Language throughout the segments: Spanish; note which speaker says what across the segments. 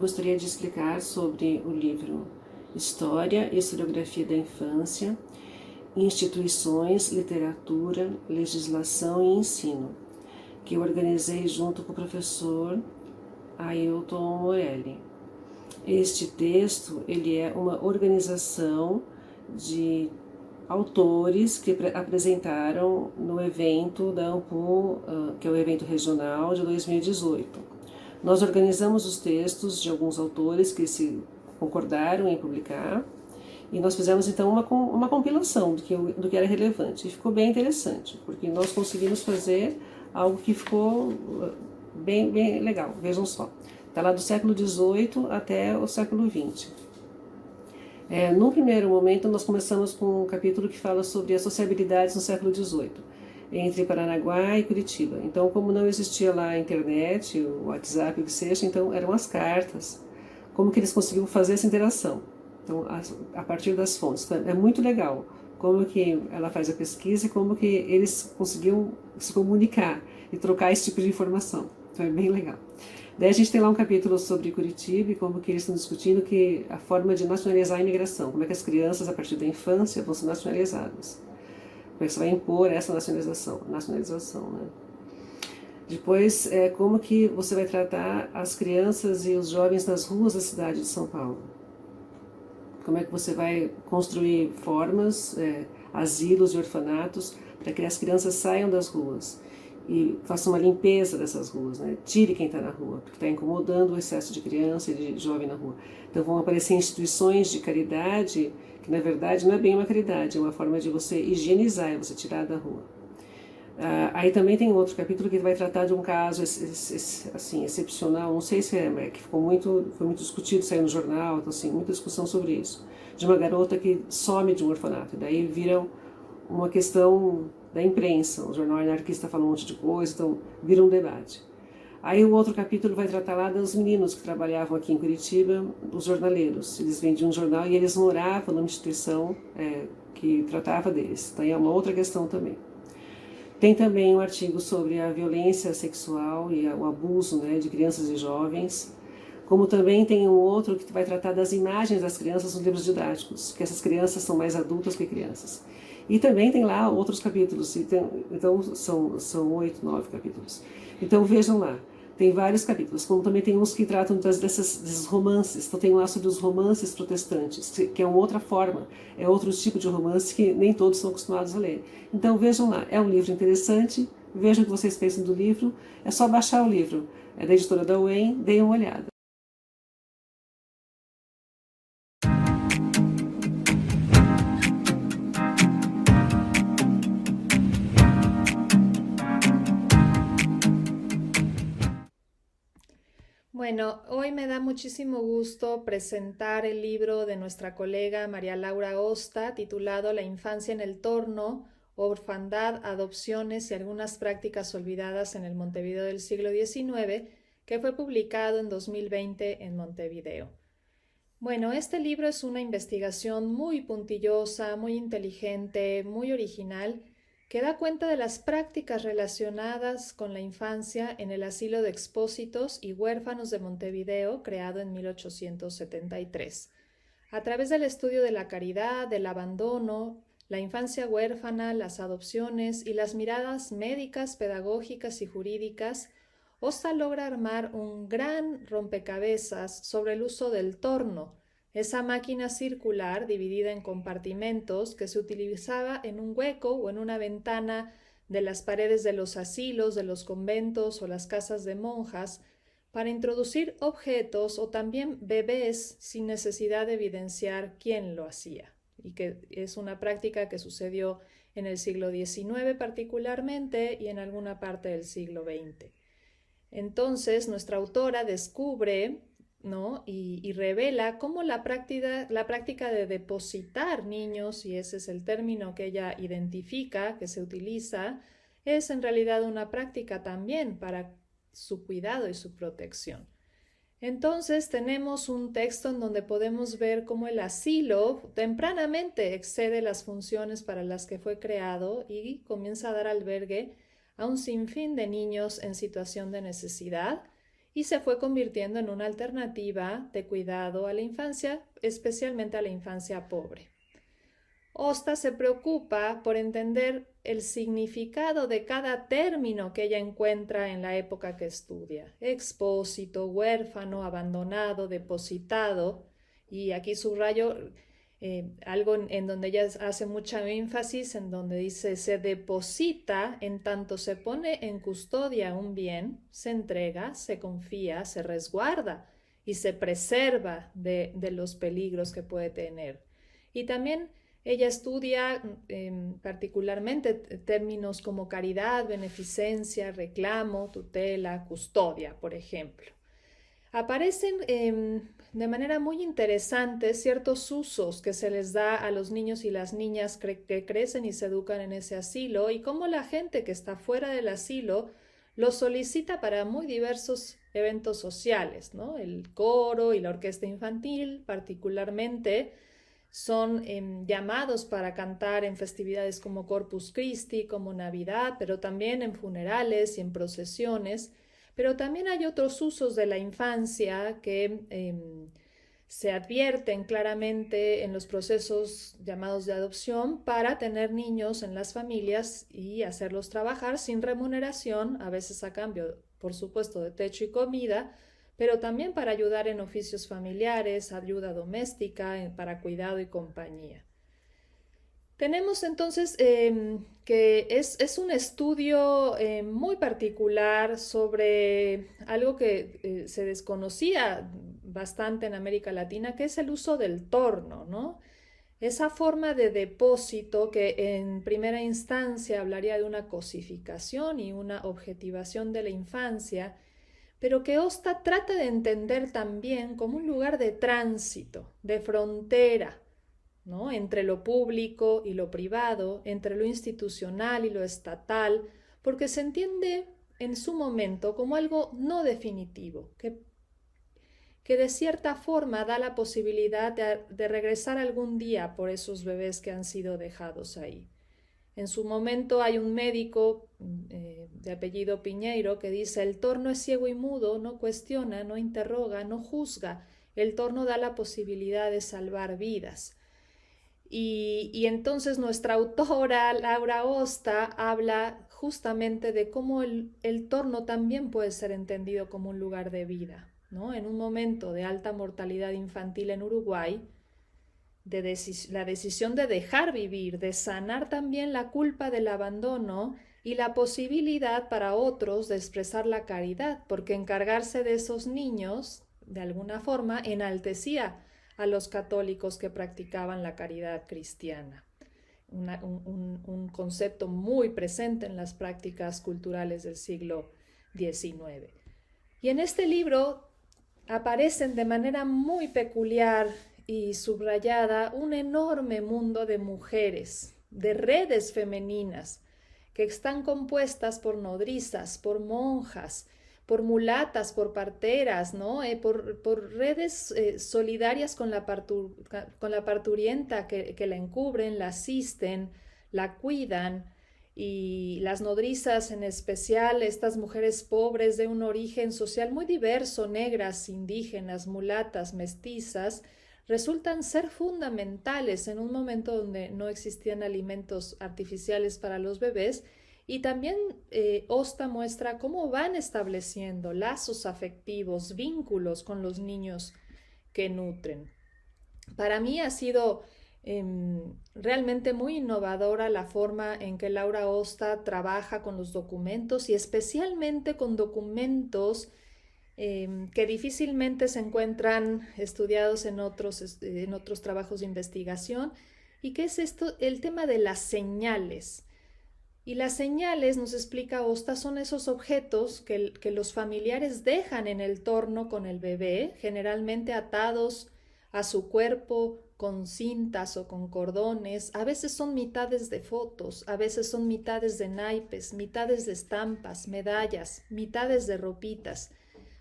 Speaker 1: gostaria de explicar sobre o livro História e Historiografia da Infância, Instituições, Literatura, Legislação e Ensino, que eu organizei junto com o professor Ailton Morelli. Este texto ele é uma organização de autores que apresentaram no evento da AMPU, que é o evento regional de 2018. Nós organizamos os textos de alguns autores que se concordaram em publicar e nós fizemos então uma compilação do que era relevante. E ficou bem interessante, porque nós conseguimos fazer algo que ficou bem legal. Vejam só, está lá do século XVIII até o século XX. No primeiro momento, nós começamos com um capítulo que fala sobre as sociabilidades no século XVIII, entre Paranaguá e Curitiba. Então, como não existia lá a internet, o WhatsApp, o que seja, então eram as cartas. Como que eles conseguiam fazer essa interação? Então, a partir das fontes. Então, é muito legal como que ela faz a pesquisa e como que eles conseguiam se comunicar e trocar esse tipo de informação. Então, é bem legal. Daí a gente tem lá um capítulo sobre Curitiba e como que eles estão discutindo que a forma de nacionalizar a imigração, como é que as crianças a partir da infância vão ser nacionalizadas, como é que você vai impor essa nacionalização, né? Depois, como que você vai tratar as crianças e os jovens nas ruas da cidade de São Paulo, como é que você vai construir formas, asilos e orfanatos para que as crianças saiam das ruas e faça uma limpeza dessas ruas, né? Tire quem está na rua, porque está incomodando o excesso de criança e de jovem na rua. Então vão aparecer instituições de caridade, que na verdade não é bem uma caridade, é uma forma de você higienizar, é você tirar da rua. Aí também tem outro capítulo que vai tratar de um caso assim, excepcional, não sei se que foi muito discutido, saiu no jornal, então assim, muita discussão sobre isso, de uma garota que some de um orfanato, e daí vira uma questão da imprensa, o jornal anarquista fala um monte de coisa, então vira um debate. Aí o outro capítulo vai tratar lá dos meninos que trabalhavam aqui em Curitiba, os jornaleiros. Eles vendiam um jornal e eles moravam numa instituição que tratava deles. Então é uma outra questão também. Tem também um artigo sobre a violência sexual e o abuso, né, de crianças e jovens. Como também tem um outro que vai tratar das imagens das crianças nos livros didáticos, que essas crianças são mais adultas que crianças. E também tem lá outros capítulos, então são 8, 9 capítulos. Então vejam lá, tem vários capítulos, como também tem uns que tratam desses romances. Então tem lá sobre os romances protestantes, que é uma outra forma, é outro tipo de romance que nem todos são acostumados a ler. Então vejam lá, é um livro interessante, vejam o que vocês pensam do livro, é só baixar o livro, é da editora da UEM, deem uma olhada.
Speaker 2: Bueno, hoy me da muchísimo gusto presentar el libro de nuestra colega María Laura Osta, titulado La infancia en el torno, orfandad, adopciones y algunas prácticas olvidadas en el Montevideo del siglo XIX, que fue publicado en 2020 en Montevideo. Bueno, este libro es una investigación muy puntillosa, muy inteligente, muy original, que da cuenta de las prácticas relacionadas con la infancia en el asilo de expósitos y huérfanos de Montevideo, creado en 1873. A través del estudio de la caridad, del abandono, la infancia huérfana, las adopciones y las miradas médicas, pedagógicas y jurídicas, Osta logra armar un gran rompecabezas sobre el uso del torno, esa máquina circular dividida en compartimentos que se utilizaba en un hueco o en una ventana de las paredes de los asilos, de los conventos o las casas de monjas, para introducir objetos o también bebés sin necesidad de evidenciar quién lo hacía, y que es una práctica que sucedió en el siglo XIX particularmente y en alguna parte del siglo XX. Entonces, nuestra autora descubre, ¿no? y revela cómo la práctica de depositar niños, y ese es el término que ella identifica, que se utiliza, es en realidad una práctica también para su cuidado y su protección. Entonces tenemos un texto en donde podemos ver cómo el asilo tempranamente excede las funciones para las que fue creado y comienza a dar albergue a un sinfín de niños en situación de necesidad y se fue convirtiendo en una alternativa de cuidado a la infancia, especialmente a la infancia pobre. Osta se preocupa por entender el significado de cada término que ella encuentra en la época que estudia. Expósito, huérfano, abandonado, depositado. Y aquí subrayo algo en donde ella hace mucha énfasis, en donde dice se deposita en tanto se pone en custodia un bien, se entrega, se confía, se resguarda y se preserva de los peligros que puede tener. Y también ella estudia particularmente términos como caridad, beneficencia, reclamo, tutela, custodia, por ejemplo. Aparecen de manera muy interesante ciertos usos que se les da a los niños y las niñas que crecen y se educan en ese asilo y cómo la gente que está fuera del asilo los solicita para muy diversos eventos sociales, ¿no? El coro y la orquesta infantil particularmente son llamados para cantar en festividades como Corpus Christi, como Navidad, pero también en funerales y en procesiones. Pero también hay otros usos de la infancia que se advierten claramente en los procesos llamados de adopción para tener niños en las familias y hacerlos trabajar sin remuneración, a veces a cambio, por supuesto, de techo y comida, pero también para ayudar en oficios familiares, ayuda doméstica, para cuidado y compañía. Tenemos entonces que es un estudio muy particular sobre algo que se desconocía bastante en América Latina, que es el uso del torno, ¿no? Esa forma de depósito que en primera instancia hablaría de una cosificación y una objetivación de la infancia, pero que Osta trata de entender también como un lugar de tránsito, de frontera, ¿no? Entre lo público y lo privado, entre lo institucional y lo estatal, porque se entiende en su momento como algo no definitivo, que de cierta forma da la posibilidad de regresar algún día por esos bebés que han sido dejados ahí. En su momento hay un médico de apellido Piñeiro que dice: el torno es ciego y mudo, no cuestiona, no interroga, no juzga. El torno da la posibilidad de salvar vidas. Y entonces nuestra autora, Laura Osta, habla justamente de cómo el torno también puede ser entendido como un lugar de vida, ¿no? En un momento de alta mortalidad infantil en Uruguay, la decisión de dejar vivir, de sanar también la culpa del abandono y la posibilidad para otros de expresar la caridad, porque encargarse de esos niños, de alguna forma, enaltecía a los católicos que practicaban la caridad cristiana. Un concepto muy presente en las prácticas culturales del siglo XIX. Y en este libro aparecen de manera muy peculiar y subrayada un enorme mundo de mujeres, de redes femeninas, que están compuestas por nodrizas, por monjas, por mulatas, por parteras, ¿no? Por redes solidarias con la parturienta que la encubren, la asisten, la cuidan. Y las nodrizas, en especial estas mujeres pobres de un origen social muy diverso, negras, indígenas, mulatas, mestizas, resultan ser fundamentales en un momento donde no existían alimentos artificiales para los bebés. Y también Osta muestra cómo van estableciendo lazos afectivos, vínculos con los niños que nutren. Para mí ha sido realmente muy innovadora la forma en que Laura Osta trabaja con los documentos y especialmente con documentos que difícilmente se encuentran estudiados en otros trabajos de investigación, y que es esto, el tema de las señales. Y las señales, nos explica Osta, son esos objetos que los familiares dejan en el torno con el bebé, generalmente atados a su cuerpo con cintas o con cordones. A veces son mitades de fotos, a veces son mitades de naipes, mitades de estampas, medallas, mitades de ropitas.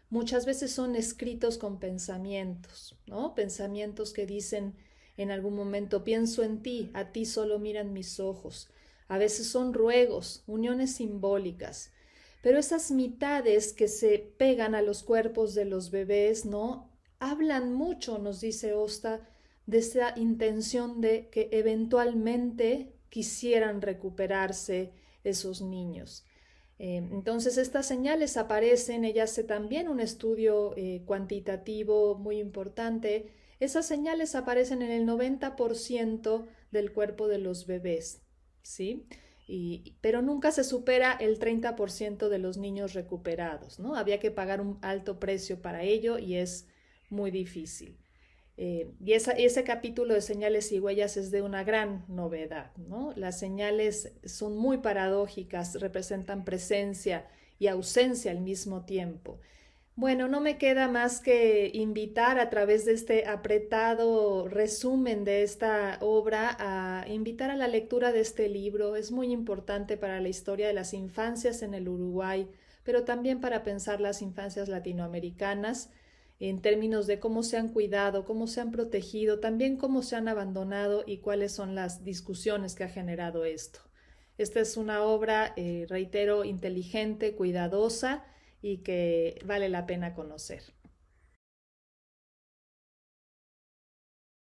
Speaker 2: Muchas veces son escritos con pensamientos, ¿no? Pensamientos que dicen en algún momento: pienso en ti, a ti solo miran mis ojos. A veces son ruegos, uniones simbólicas. pero esas mitades que se pegan a los cuerpos de los bebés, ¿no? Hablan mucho, nos dice Osta, de esa intención de que eventualmente quisieran recuperarse esos niños. Entonces estas señales aparecen, ella hace también un estudio cuantitativo muy importante, esas señales aparecen en el 90% del cuerpo de los bebés, ¿sí? Pero nunca se supera el 30% de los niños recuperados, ¿no? Había que pagar un alto precio para ello y es muy difícil. Ese capítulo de señales y huellas es de una gran novedad, ¿no? Las señales son muy paradójicas, representan presencia y ausencia al mismo tiempo. Bueno, no me queda más que invitar a través de este apretado resumen de esta obra a invitar a la lectura de este libro. Es muy importante para la historia de las infancias en el Uruguay, pero también para pensar las infancias latinoamericanas en términos de cómo se han cuidado, cómo se han protegido, también cómo se han abandonado y cuáles son las discusiones que ha generado esto. Esta es una obra, reitero, inteligente, cuidadosa y que vale la pena conocer.